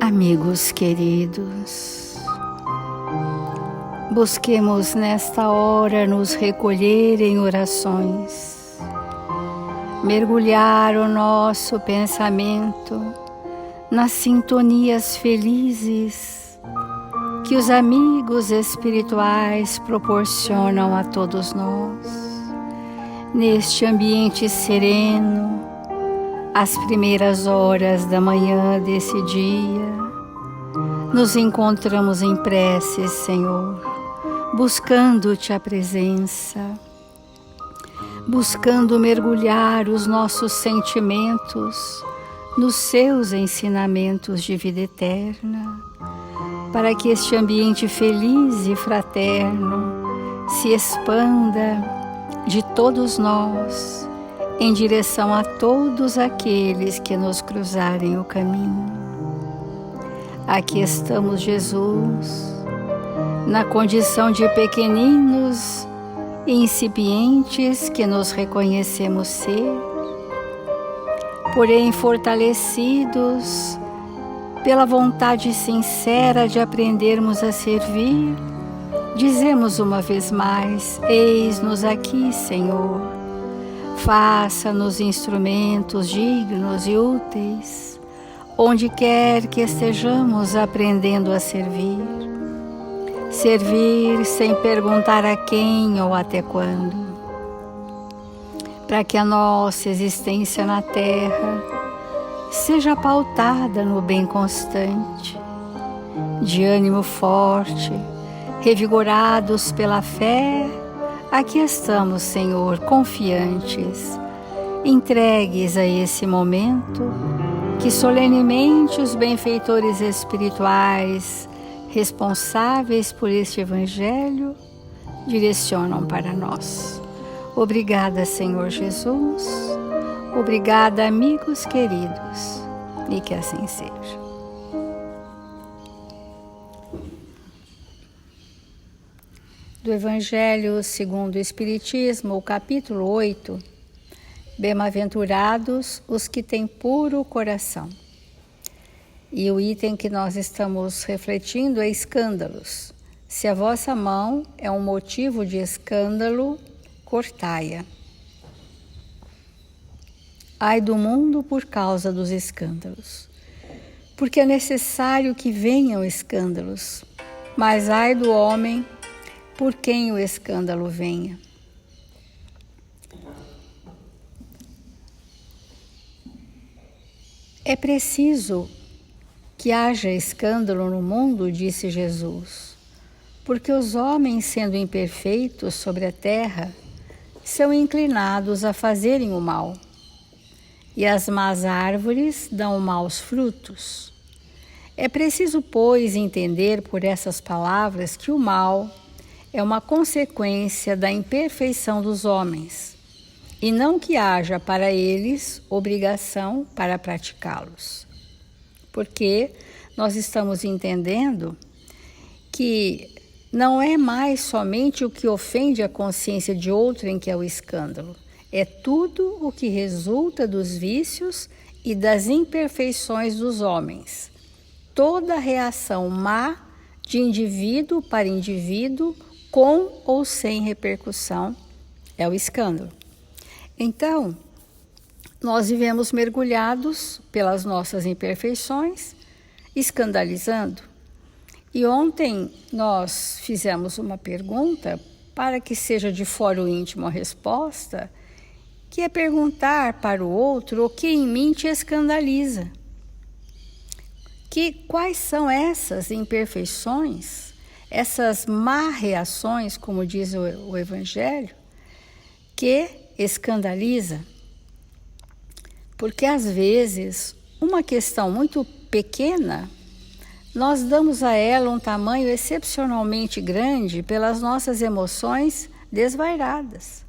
Amigos queridos, busquemos nesta hora nos recolher em orações, mergulhar o nosso pensamento nas sintonias felizes que os amigos espirituais proporcionam a todos nós. Neste ambiente sereno, às primeiras horas da manhã desse dia, nos encontramos em preces, Senhor, buscando-te a presença, buscando mergulhar os nossos sentimentos nos seus ensinamentos de vida eterna, para que este ambiente feliz e fraterno se expanda de todos nós em direção a todos aqueles que nos cruzarem o caminho. Aqui estamos, Jesus, na condição de pequeninos e incipientes que nos reconhecemos ser, porém fortalecidos pela vontade sincera de aprendermos a servir, dizemos uma vez mais: eis-nos aqui, Senhor. Faça-nos instrumentos dignos e úteis, onde quer que estejamos aprendendo a servir. Servir sem perguntar a quem ou até quando, para que a nossa existência na Terra seja pautada no bem constante, de ânimo forte, revigorados pela fé. Aqui estamos, Senhor, confiantes, entregues a esse momento que solenemente os benfeitores espirituais, responsáveis por este Evangelho, direcionam para nós. Obrigada, Senhor Jesus. Obrigada, amigos queridos, e que assim seja. Do Evangelho segundo o Espiritismo, o capítulo 8, Bem-aventurados os que têm puro coração. E o item que nós estamos refletindo é escândalos. Se a vossa mão é um motivo de escândalo, cortai-a. Ai do mundo por causa dos escândalos, porque é necessário que venham escândalos, mas ai do homem por quem o escândalo venha. É preciso que haja escândalo no mundo, disse Jesus, porque os homens, sendo imperfeitos sobre a terra, são inclinados a fazerem o mal, e as más árvores dão maus frutos. É preciso, pois, entender por essas palavras que o mal é uma consequência da imperfeição dos homens, e não que haja para eles obrigação para praticá-los. Porque nós estamos entendendo que não é mais somente o que ofende a consciência de outrem que é o escândalo, é tudo o que resulta dos vícios e das imperfeições dos homens. Toda reação má de indivíduo para indivíduo, com ou sem repercussão, é o escândalo. Então, nós vivemos mergulhados pelas nossas imperfeições, escandalizando. E ontem nós fizemos uma pergunta, para que seja de foro íntimo a resposta, que é perguntar para o outro o que em mim te escandaliza. Quais são essas imperfeições, essas má reações, como diz o Evangelho, que escandaliza? Porque às vezes uma questão muito pequena, nós damos a ela um tamanho excepcionalmente grande pelas nossas emoções desvairadas.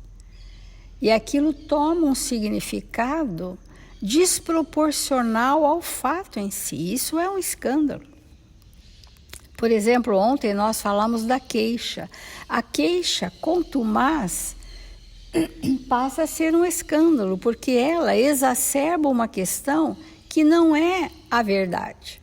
E aquilo toma um significado desproporcional ao fato em si. Isso é um escândalo. Por exemplo, ontem nós falamos da queixa. A queixa contumaz passa a ser um escândalo, porque ela exacerba uma questão que não é a verdade.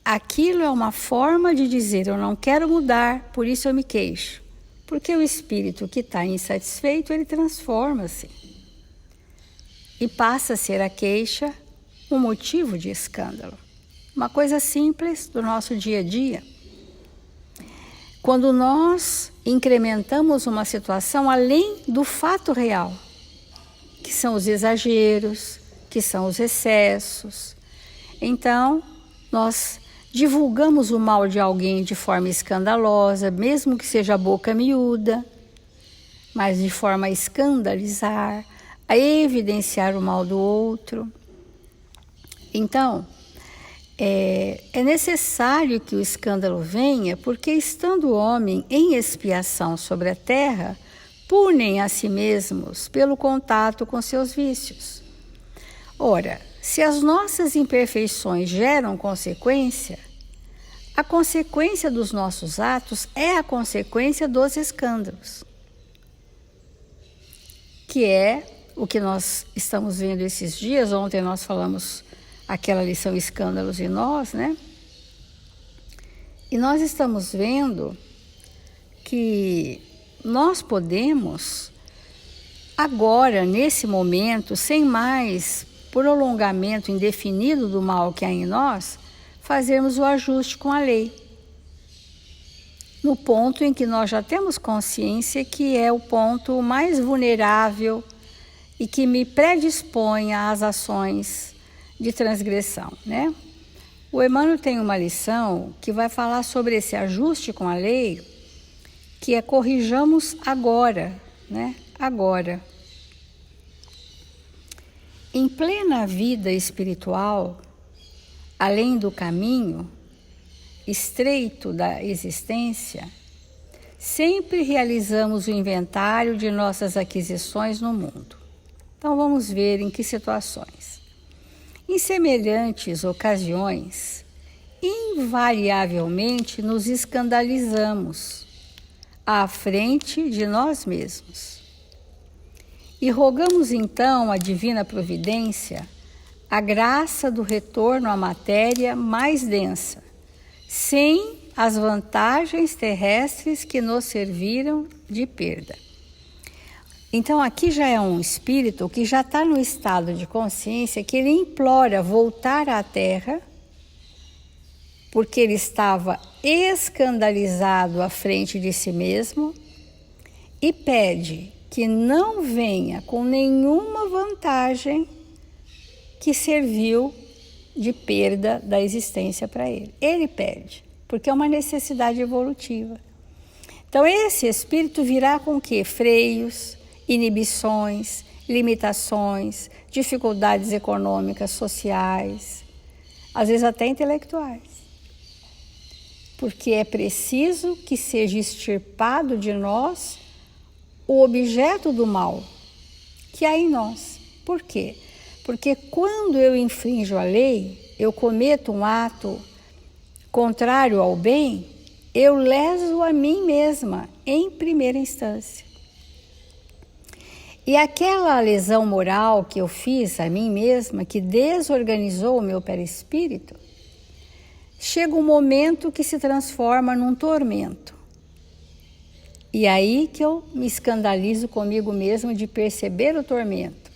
aquilo é uma forma de dizer: eu não quero mudar, por isso eu me queixo. Porque o espírito que está insatisfeito, ele transforma-se e passa a ser a queixa um motivo de escândalo. Uma coisa simples do nosso dia a dia. Quando nós incrementamos uma situação além do fato real, que são os exageros, que são os excessos, então nós divulgamos o mal de alguém de forma escandalosa, mesmo que seja a boca miúda, mas de forma a escandalizar, a evidenciar o mal do outro. Então, é necessário que o escândalo venha, porque estando o homem em expiação sobre a terra, punem a si mesmos pelo contato com seus vícios. Ora, se as nossas imperfeições geram consequência, a consequência dos nossos atos é a consequência dos escândalos, que é o que nós estamos vendo esses dias. Ontem nós falamos aquela lição Escândalos em Nós, né? E nós estamos vendo que nós podemos, agora, nesse momento, sem mais prolongamento indefinido do mal que há em nós, fazermos o ajuste com a lei. No ponto em que nós já temos consciência que é o ponto mais vulnerável e que me predispõe às ações de transgressão, né? O Emmanuel tem uma lição que vai falar sobre esse ajuste com a lei, que é corrijamos agora, né? Agora. Em plena vida espiritual, além do caminho estreito da existência, sempre realizamos o inventário de nossas aquisições no mundo. Então vamos ver em que situações. Em semelhantes ocasiões, invariavelmente nos escandalizamos à frente de nós mesmos. E rogamos então à divina providência a graça do retorno à matéria mais densa, sem as vantagens terrestres que nos serviram de perda. Então aqui já é um espírito que já está no estado de consciência que ele implora voltar à Terra, porque ele estava escandalizado à frente de si mesmo, e pede que não venha com nenhuma vantagem que serviu de perda da existência para ele. Ele pede, porque é uma necessidade evolutiva. Então esse espírito virá com o quê? Freios, inibições, limitações, dificuldades econômicas, sociais, às vezes até intelectuais. Porque é preciso que seja extirpado de nós o objeto do mal que há em nós. Por quê? Porque quando eu infrinjo a lei, eu cometo um ato contrário ao bem, eu leso a mim mesma em primeira instância. E aquela lesão moral que eu fiz a mim mesma, que desorganizou o meu perispírito, chega um momento que se transforma num tormento. E aí que eu me escandalizo comigo mesma de perceber o tormento.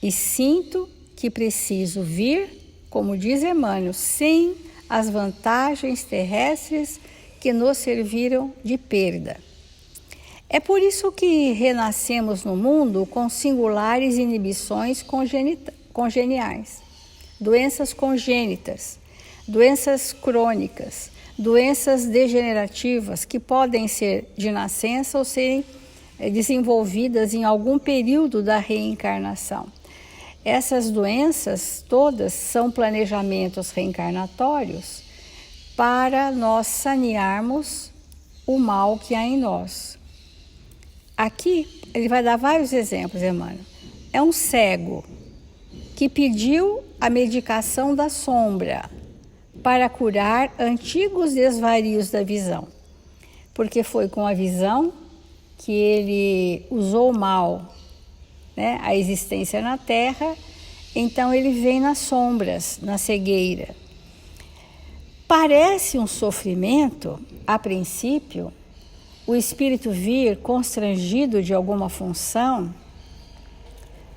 E sinto que preciso vir, como diz Emmanuel, sem as vantagens terrestres que nos serviram de perda. É por isso que renascemos no mundo com singulares inibições congeniais, doenças congênitas, doenças crônicas, doenças degenerativas que podem ser de nascença ou serem desenvolvidas em algum período da reencarnação. Essas doenças todas são planejamentos reencarnatórios para nós sanearmos o mal que há em nós. Aqui ele vai dar vários exemplos, Emmanuel. É um cego que pediu a medicação da sombra para curar antigos desvarios da visão, porque foi com a visão que ele usou mal, né, a existência na Terra, então ele vem nas sombras, na cegueira. Parece um sofrimento, a princípio, o espírito vir constrangido de alguma função,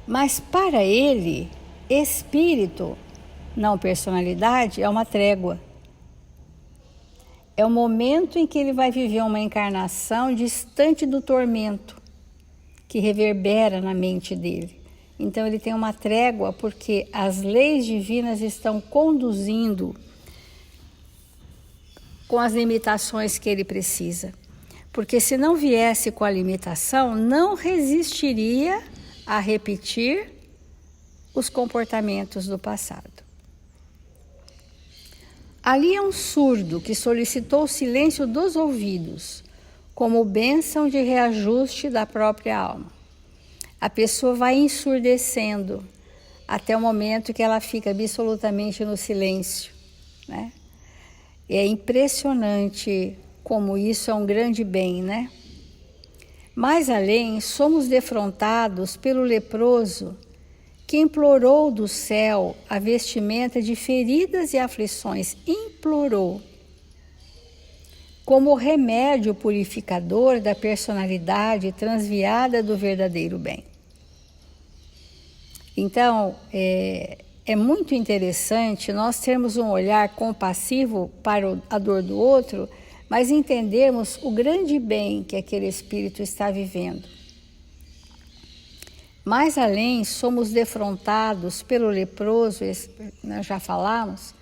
mas para ele, espírito, não personalidade, é uma trégua. É o momento em que ele vai viver uma encarnação distante do tormento que reverbera na mente dele. Então ele tem uma trégua porque as leis divinas estão conduzindo com as limitações que ele precisa. Porque se não viesse com a limitação, não resistiria a repetir os comportamentos do passado. Ali é um surdo que solicitou o silêncio dos ouvidos, como bênção de reajuste da própria alma. A pessoa vai ensurdecendo até o momento que ela fica absolutamente no silêncio, né? É impressionante como isso é um grande bem, né? Mais além, somos defrontados pelo leproso que implorou do céu a vestimenta de feridas e aflições, implorou, como remédio purificador da personalidade transviada do verdadeiro bem. Então, é muito interessante nós termos um olhar compassivo para a dor do outro, mas entendermos o grande bem que aquele espírito está vivendo. Mais além, somos defrontados pelo leproso, nós já falamos,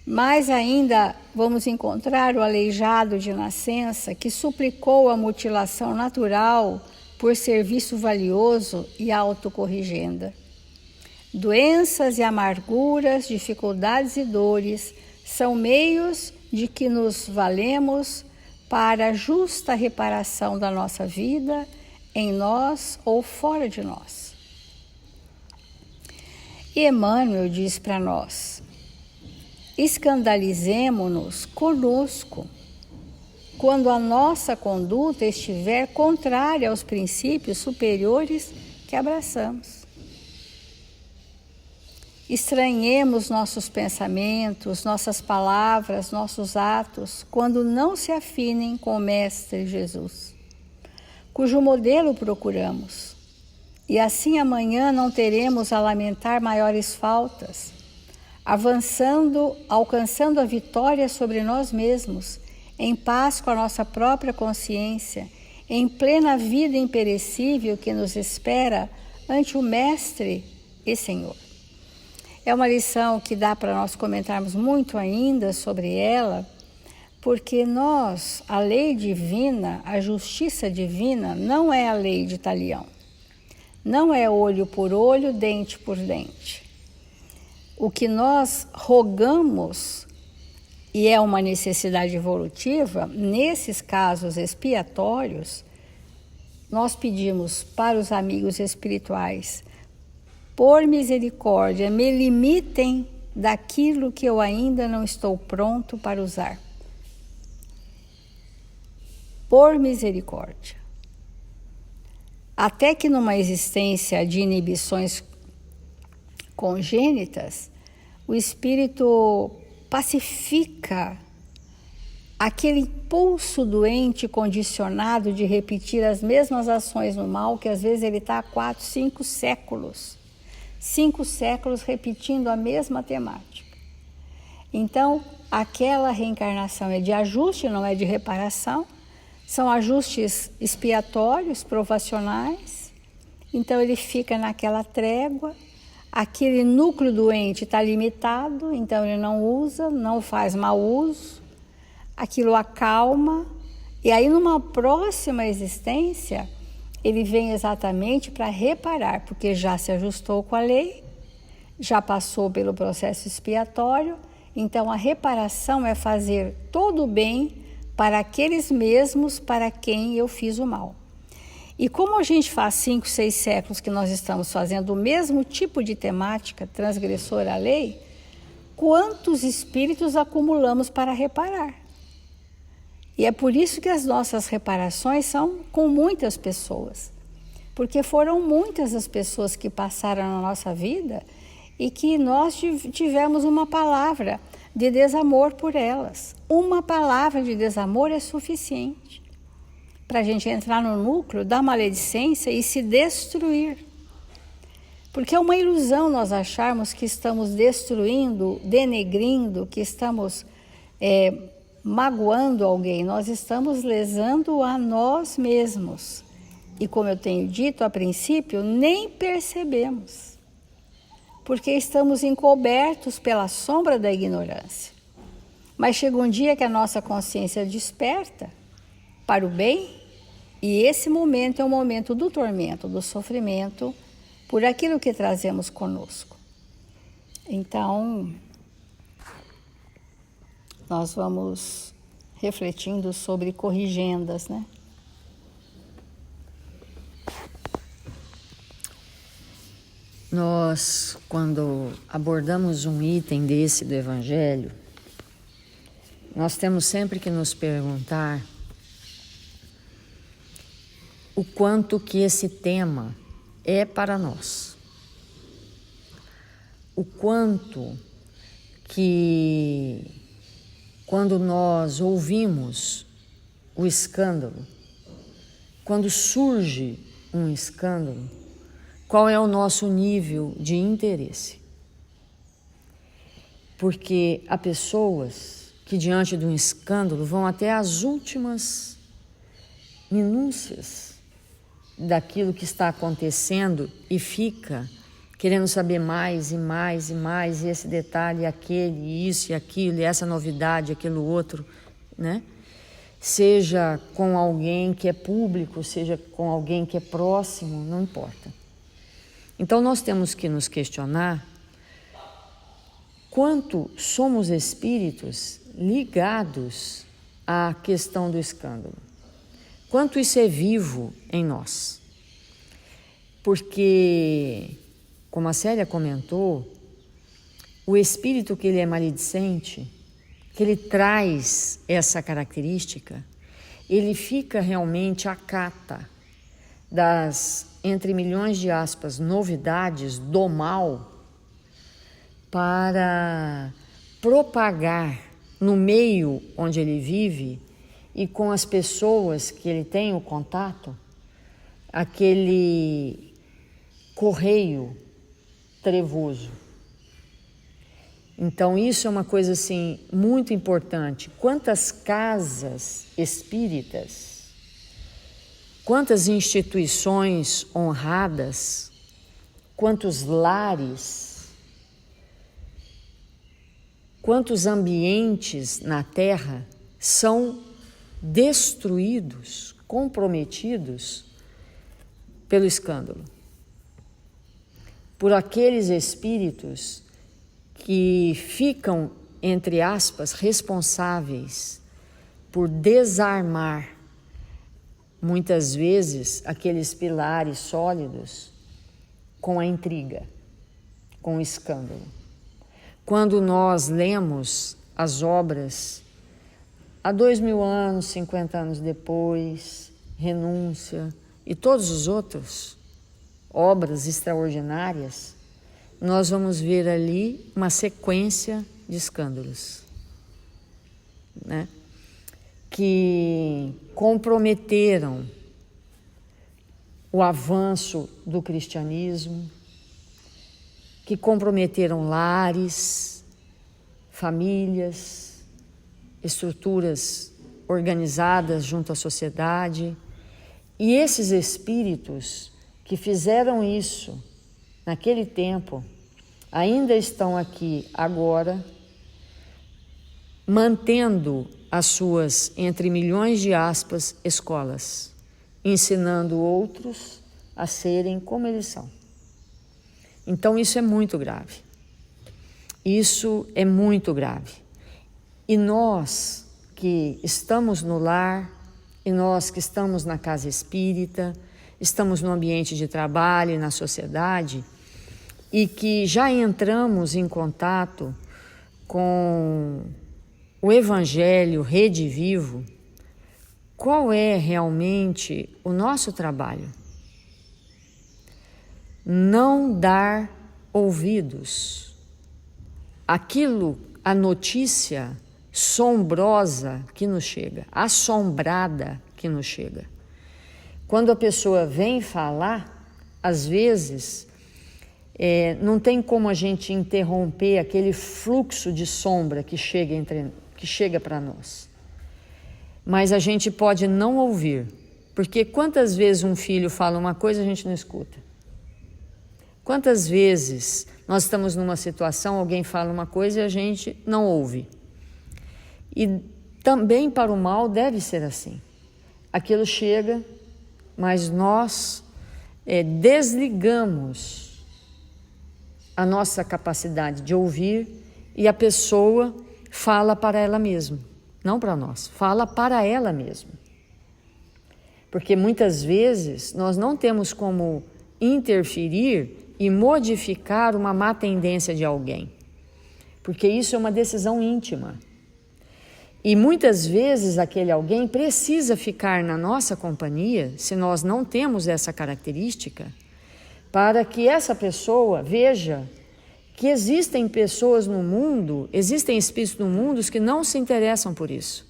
mas ainda vamos encontrar o aleijado de nascença que suplicou a mutilação natural por serviço valioso e autocorrigenda. Doenças e amarguras, dificuldades e dores são meios de que nos valemos para a justa reparação da nossa vida, em nós ou fora de nós. E Emmanuel diz para nós: escandalizemo-nos conosco quando a nossa conduta estiver contrária aos princípios superiores que abraçamos. Estranhemos nossos pensamentos, nossas palavras, nossos atos, quando não se afinem com o Mestre Jesus, cujo modelo procuramos. E assim amanhã não teremos a lamentar maiores faltas, alcançando a vitória sobre nós mesmos, em paz com a nossa própria consciência, em plena vida imperecível que nos espera ante o Mestre e Senhor. É uma lição que dá para nós comentarmos muito ainda sobre ela, porque nós, a lei divina, a justiça divina, não é a lei de talião. Não é olho por olho, dente por dente. O que nós rogamos, e é uma necessidade evolutiva, nesses casos expiatórios, nós pedimos para os amigos espirituais: por misericórdia, me limitem daquilo que eu ainda não estou pronto para usar. Por misericórdia. Até que numa existência de inibições congênitas, o espírito pacifica aquele impulso doente condicionado de repetir as mesmas ações no mal, que às vezes ele está há 4, 5 séculos. 5 séculos repetindo a mesma temática. Então, aquela reencarnação é de ajuste, não é de reparação. São ajustes expiatórios, provacionais. Então, ele fica naquela trégua. Aquele núcleo doente está limitado, então ele não usa, não faz mau uso. Aquilo acalma. E aí, numa próxima existência, ele vem exatamente para reparar, porque já se ajustou com a lei, já passou pelo processo expiatório. Então, a reparação é fazer todo o bem para aqueles mesmos para quem eu fiz o mal. E como a gente faz 5, 6 séculos que nós estamos fazendo o mesmo tipo de temática transgressora à lei, quantos espíritos acumulamos para reparar? E é por isso que as nossas reparações são com muitas pessoas, porque foram muitas as pessoas que passaram na nossa vida e que nós tivemos uma palavra, de desamor por elas. Uma palavra de desamor é suficiente para a gente entrar no núcleo da maledicência e se destruir. Porque é uma ilusão nós acharmos que estamos destruindo, denegrindo, que estamos magoando alguém. Nós estamos lesando a nós mesmos. E como eu tenho dito a princípio, nem percebemos. Porque estamos encobertos pela sombra da ignorância. Mas chega um dia que a nossa consciência desperta para o bem, e esse momento é o momento do tormento, do sofrimento, por aquilo que trazemos conosco. Então, nós vamos refletindo sobre corrigendas, né? Nós, quando abordamos um item desse do Evangelho, nós temos sempre que nos perguntar o quanto que esse tema é para nós. O quanto que, quando nós ouvimos o escândalo, quando surge um escândalo, qual é o nosso nível de interesse? Porque há pessoas que, diante de um escândalo, vão até as últimas minúcias daquilo que está acontecendo e fica querendo saber mais e mais e mais, e esse detalhe, aquele, e isso e aquilo, e essa novidade, aquilo outro, né? Seja com alguém que é público, seja com alguém que é próximo, não importa. Então nós temos que nos questionar quanto somos espíritos ligados à questão do escândalo. Quanto isso é vivo em nós. Porque, como a Célia comentou, o espírito que ele é maledicente, que ele traz essa característica, ele fica realmente à cata das, entre milhões de aspas, novidades do mal para propagar no meio onde ele vive e com as pessoas que ele tem o contato, aquele correio trevoso. Então isso é uma coisa assim muito importante. Quantas casas espíritas, quantas instituições honradas, quantos lares, quantos ambientes na Terra são destruídos, comprometidos pelo escândalo, por aqueles espíritos que ficam, entre aspas, responsáveis por desarmar, muitas vezes, aqueles pilares sólidos com a intriga, com o escândalo. Quando nós lemos as obras há 2000 anos, 50 anos depois, Renúncia e todos os outros, obras extraordinárias, nós vamos ver ali uma sequência de escândalos, né? Que comprometeram o avanço do cristianismo, que comprometeram lares, famílias, estruturas organizadas junto à sociedade. E esses espíritos que fizeram isso naquele tempo ainda estão aqui agora, mantendo as suas, entre milhões de aspas, escolas, ensinando outros a serem como eles são. Então isso é muito grave. Isso é muito grave. E nós que estamos no lar, e nós que estamos na casa espírita, estamos no ambiente de trabalho e na sociedade, e que já entramos em contato com o Evangelho Rede Vivo, qual é realmente o nosso trabalho? Não dar ouvidos a notícia sombrosa que nos chega, assombrada que nos chega. Quando a pessoa vem falar, às vezes, não tem como a gente interromper aquele fluxo de sombra que chega para nós. Mas a gente pode não ouvir, porque quantas vezes um filho fala uma coisa e a gente não escuta? Quantas vezes nós estamos numa situação, alguém fala uma coisa e a gente não ouve? E também para o mal deve ser assim. Aquilo chega, mas nós desligamos a nossa capacidade de ouvir e a pessoa fala para ela mesma, não para nós, fala para ela mesma. Porque muitas vezes nós não temos como interferir e modificar uma má tendência de alguém, porque isso é uma decisão íntima. E muitas vezes aquele alguém precisa ficar na nossa companhia, se nós não temos essa característica, para que essa pessoa veja que existem pessoas no mundo, existem espíritos no mundo que não se interessam por isso.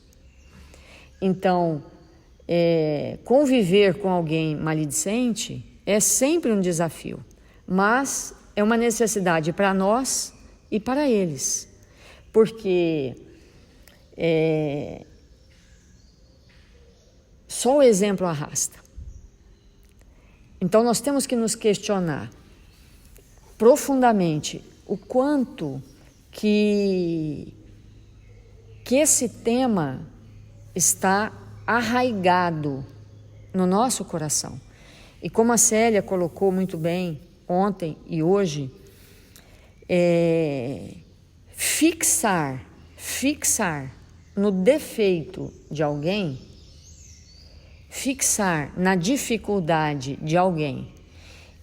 Então, conviver com alguém maledicente é sempre um desafio, mas é uma necessidade para nós e para eles, porque só o exemplo arrasta. Então nós temos que nos questionar profundamente o quanto que esse tema está arraigado no nosso coração. E como a Célia colocou muito bem ontem e hoje, fixar no defeito de alguém, fixar na dificuldade de alguém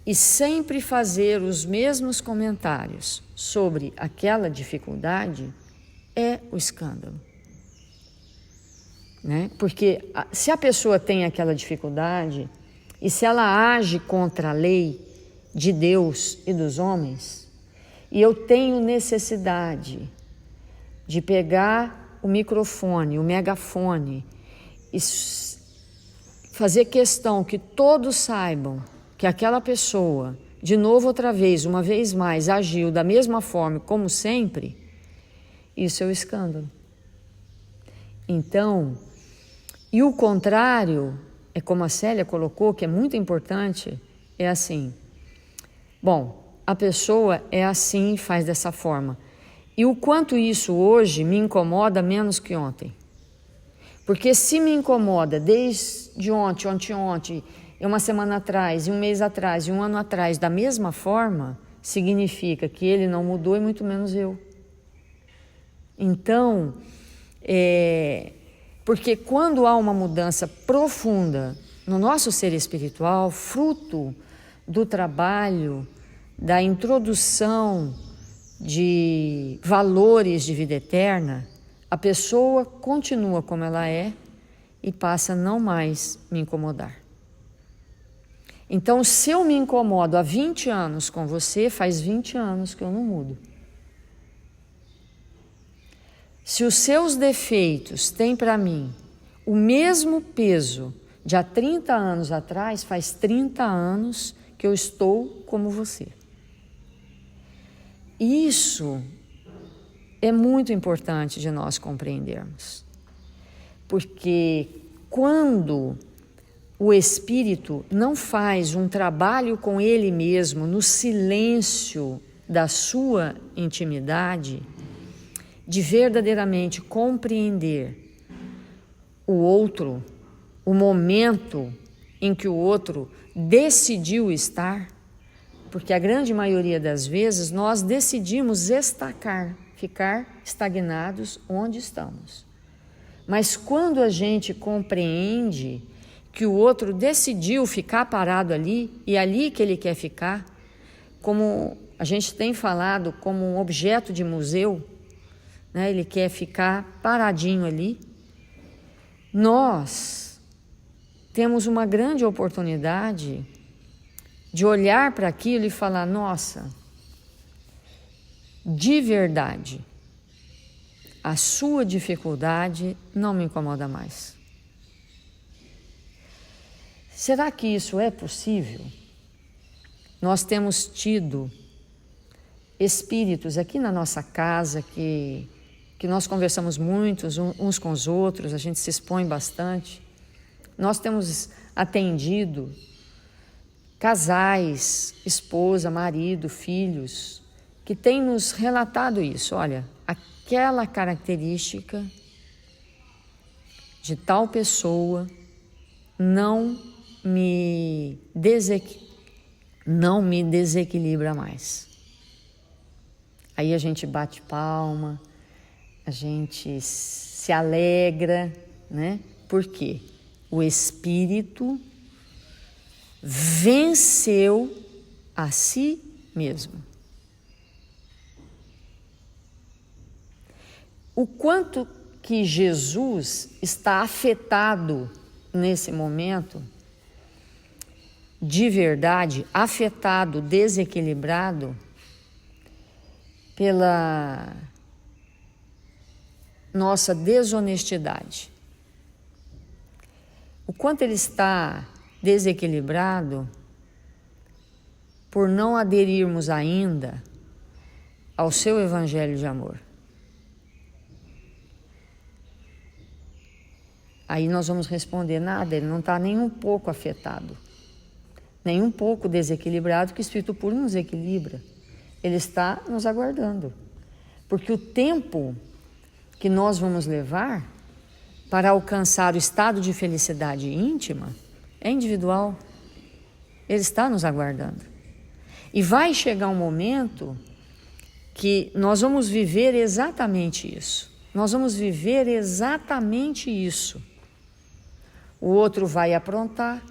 e sempre fazer os mesmos comentários sobre aquela dificuldade é o escândalo. Né? Porque se a pessoa tem aquela dificuldade e se ela age contra a lei de Deus e dos homens, e eu tenho necessidade de pegar o microfone, o megafone e fazer questão que todos saibam que aquela pessoa, de novo outra vez, uma vez mais, agiu da mesma forma como sempre, isso é o escândalo. Então, e o contrário, é como a Célia colocou, que é muito importante, é assim, bom, a pessoa é assim, faz dessa forma. E o quanto isso hoje me incomoda menos que ontem. Porque se me incomoda desde ontem, uma semana atrás, um mês atrás, um ano atrás, da mesma forma, significa que ele não mudou e muito menos eu. Então, porque quando há uma mudança profunda no nosso ser espiritual, fruto do trabalho, da introdução de valores de vida eterna, a pessoa continua como ela é e passa a não mais me incomodar. Então, se eu me incomodo há 20 anos com você, faz 20 anos que eu não mudo. Se os seus defeitos têm para mim o mesmo peso de há 30 anos atrás, faz 30 anos que eu estou como você. Isso é muito importante de nós compreendermos, porque quando o espírito não faz um trabalho com ele mesmo no silêncio da sua intimidade, de verdadeiramente compreender o outro, o momento em que o outro decidiu estar, porque a grande maioria das vezes nós decidimos ficar estagnados onde estamos. Mas quando a gente compreende que o outro decidiu ficar parado ali, e ali que ele quer ficar, como a gente tem falado, como um objeto de museu, né? Ele quer ficar paradinho ali, nós temos uma grande oportunidade de olhar para aquilo e falar, nossa, de verdade, a sua dificuldade não me incomoda mais. Será que isso é possível? Nós temos tido espíritos aqui na nossa casa que nós conversamos muito uns com os outros, a gente se expõe bastante. Nós temos atendido casais, esposa, marido, filhos, que têm nos relatado isso. Olha, aquela característica de tal pessoa não me desequilibra mais. Aí a gente bate palma, a gente se alegra, né? Por quê? O espírito venceu a si mesmo. O quanto que Jesus está afetado nesse momento, de verdade, afetado, desequilibrado pela nossa desonestidade. O quanto ele está desequilibrado por não aderirmos ainda ao seu evangelho de amor. Aí nós vamos responder, nada, ele não está nem um pouco afetado, nem um pouco desequilibrado, que o Espírito puro nos equilibra. Ele está nos aguardando, porque o tempo que nós vamos levar para alcançar o estado de felicidade íntima é individual. Ele está nos aguardando. E vai chegar um momento que nós vamos viver exatamente isso. Nós vamos viver exatamente isso. O outro vai aprontar,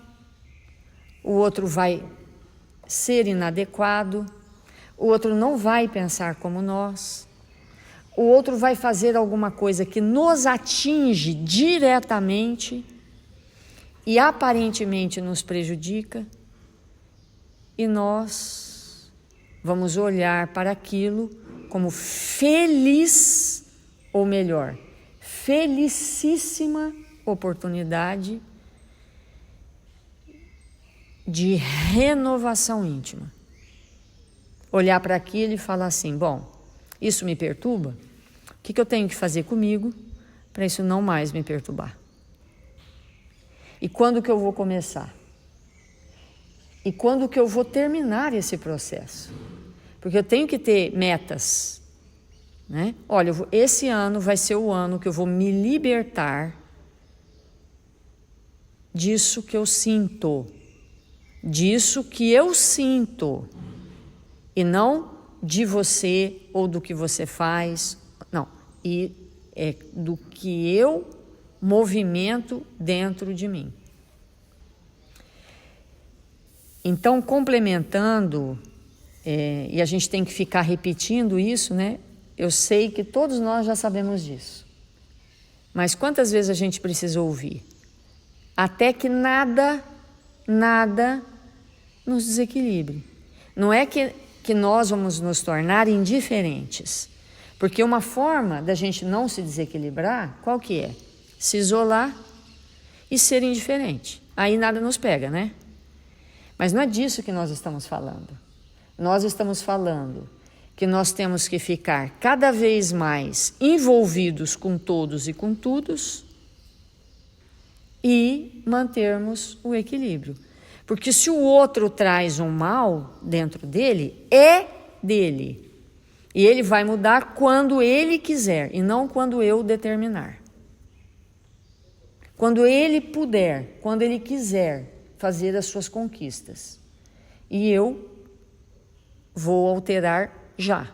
o outro vai ser inadequado, o outro não vai pensar como nós, o outro vai fazer alguma coisa que nos atinge diretamente e aparentemente nos prejudica, e nós vamos olhar para aquilo como feliz, ou melhor, felicíssima oportunidade de renovação íntima. Olhar para aquilo e falar assim, bom, isso me perturba, o que eu tenho que fazer comigo para isso não mais me perturbar? E quando que eu vou começar? E quando que eu vou terminar esse processo? Porque eu tenho que ter metas, né? Olha, esse ano vai ser o ano que eu vou me libertar disso que eu sinto, e não de você ou do que você faz, não, e é do que eu movimento dentro de mim. Então, complementando, e a gente tem que ficar repetindo isso, né? Eu sei que todos nós já sabemos disso, mas quantas vezes a gente precisa ouvir? Até que nada nos desequilibre. Não é que nós vamos nos tornar indiferentes, porque uma forma da gente não se desequilibrar, qual que é? Se isolar e ser indiferente. Aí nada nos pega, né? Mas não é disso que nós estamos falando. Nós estamos falando que nós temos que ficar cada vez mais envolvidos com todos e com todos e mantermos o equilíbrio. Porque se o outro traz um mal dentro dele, é dele. E ele vai mudar quando ele quiser e não quando eu determinar. Quando ele puder, quando ele quiser fazer as suas conquistas. E eu vou alterar já.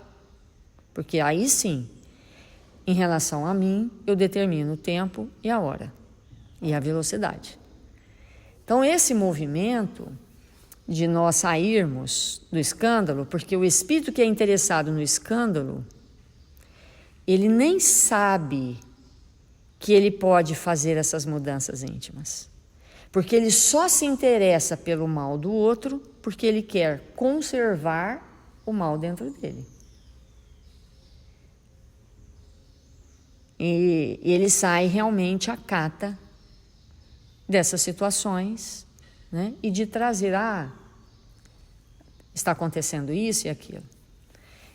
Porque aí sim, em relação a mim, eu determino o tempo e a hora. E a velocidade. Então, esse movimento de nós sairmos do escândalo, porque o espírito que é interessado no escândalo, ele nem sabe que ele pode fazer essas mudanças íntimas. Porque ele só se interessa pelo mal do outro, porque ele quer conservar o mal dentro dele. E ele sai realmente à cata dessas situações, né? E de trazer, está acontecendo isso e aquilo.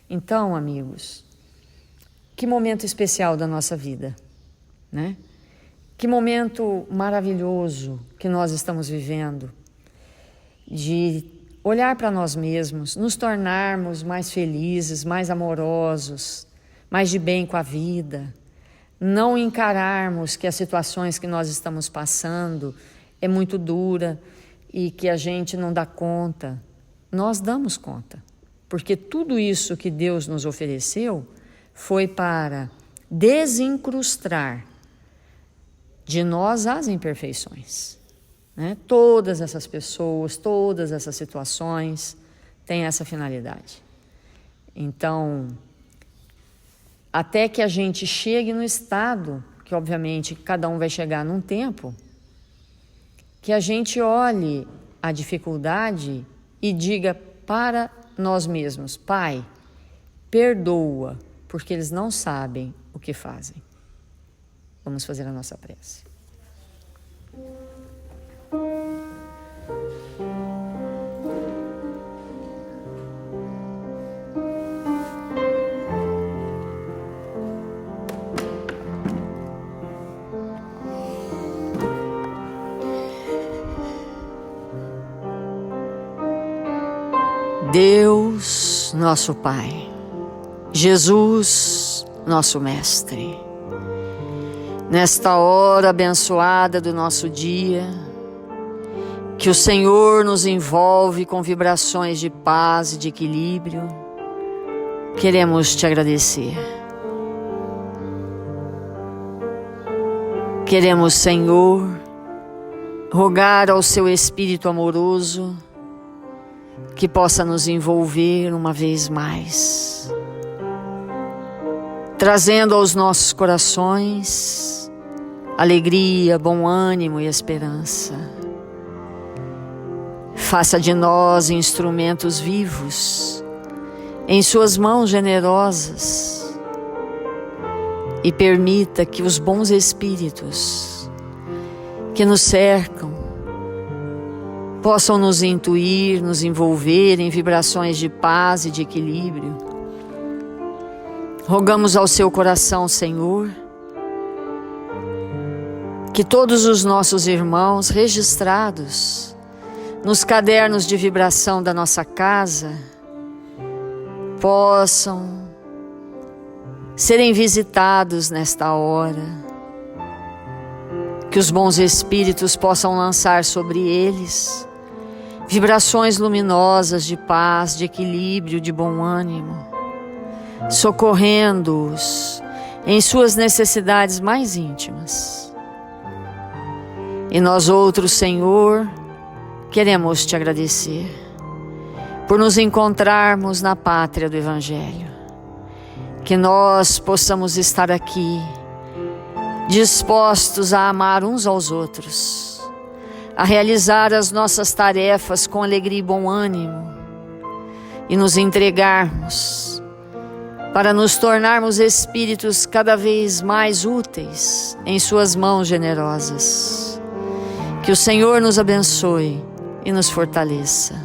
Então, amigos, que momento especial da nossa vida, né? Que momento maravilhoso que nós estamos vivendo, de olhar para nós mesmos, nos tornarmos mais felizes, mais amorosos, mais de bem com a vida, não encararmos que as situações que nós estamos passando é muito dura e que a gente não dá conta. Nós damos conta, porque tudo isso que Deus nos ofereceu foi para desincrustar de nós as imperfeições, né? Todas essas pessoas, todas essas situações têm essa finalidade. Então, até que a gente chegue no estado, que obviamente cada um vai chegar num tempo, que a gente olhe a dificuldade e diga para nós mesmos: Pai, perdoa, porque eles não sabem o que fazem. Vamos fazer a nossa prece. Deus, nosso Pai, Jesus, nosso Mestre, nesta hora abençoada do nosso dia, que o Senhor nos envolve com vibrações de paz e de equilíbrio, queremos te agradecer. Queremos, Senhor, rogar ao seu Espírito amoroso que possa nos envolver uma vez mais, trazendo aos nossos corações alegria, bom ânimo e esperança. Faça de nós instrumentos vivos em suas mãos generosas e permita que os bons espíritos que nos cercam possam nos intuir, nos envolver em vibrações de paz e de equilíbrio. Rogamos ao seu coração, Senhor, que todos os nossos irmãos registrados nos cadernos de vibração da nossa casa possam serem visitados nesta hora, que os bons espíritos possam lançar sobre eles vibrações luminosas de paz, de equilíbrio, de bom ânimo, socorrendo-os em suas necessidades mais íntimas. E nós outros, Senhor, queremos te agradecer por nos encontrarmos na pátria do Evangelho, que nós possamos estar aqui dispostos a amar uns aos outros, a realizar as nossas tarefas com alegria e bom ânimo e nos entregarmos para nos tornarmos espíritos cada vez mais úteis em suas mãos generosas. Que o Senhor nos abençoe e nos fortaleça,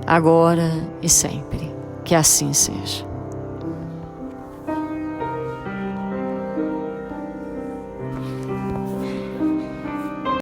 agora e sempre. Que assim seja.